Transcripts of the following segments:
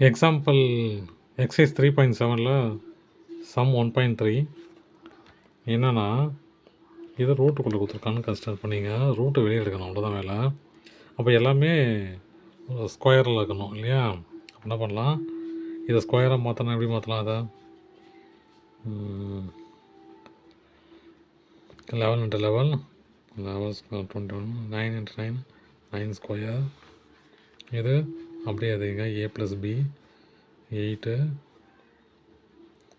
Example exercise 3.7ல் some 1.3 என்னென்னா இது ரூட்டுக்குள்ளே கொடுத்துருக்கான்னு consider பண்ணிங்க. ரூட்டு வெளியே எடுக்கணும், அவ்வளோதான் வேலை. அப்போ எல்லாமே ஸ்கொயரில் இருக்கணும் இல்லையா? என்ன பண்ணலாம், இதை ஸ்கொயராக மாற்றணும். எப்படி மாற்றலாம்? அதை 11 into 11 11 square 21 9 into 9 9 ஸ்கொயர். இது அப்படியே அதுங்க a + b 8,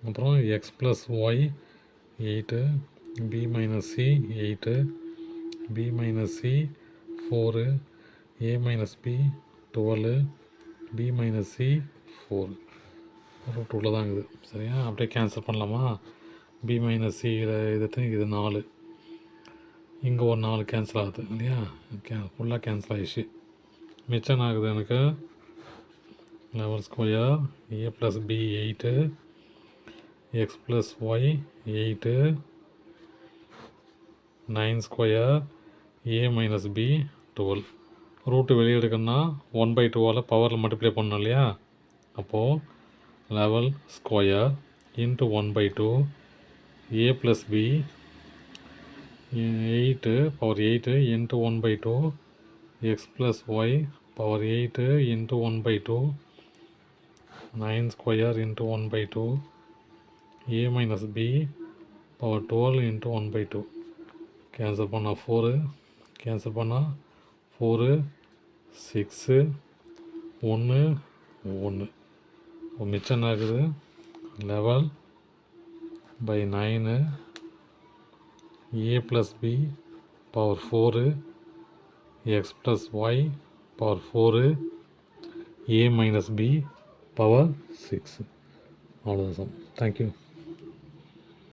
அப்புறம் x + y 8, b - c 8, b - c 4, a - b 12, b - c 4. Root உள்ள தான் இருக்குது. சரியா? அப்படியே கேன்சல் பண்ணலாமா? b - c இது 4, இங்கே ஒரு 4 கேன்சல் ஆகுது இல்லையா? ஃபுல்லாக கேன்சல் ஆகிடுச்சு. மிச்சம் ஆகுது எனக்கு 11 square a + b 8, x + y 8, 9 square a - b 12. Root வெளியே எடுக்கணும்னா 1/2 பவரில் மல்டிப்ளை பண்ணணும் இல்லையா? அப்போது 11 square into 1/2 a + b 8 power 8 into 1/2 x + y power 8 into 1/2 9 square into 1/2 a minus b power 12 into 1/2. Cancel பண்ணால் 4, கேன்சல் பண்ணால் 4 6 1 1. மிச்சம் என்ன ஆகுது? 11/9 a plus b power 4 x plus y power 4 a minus b power 6. அவ்வளோதான். Thank you.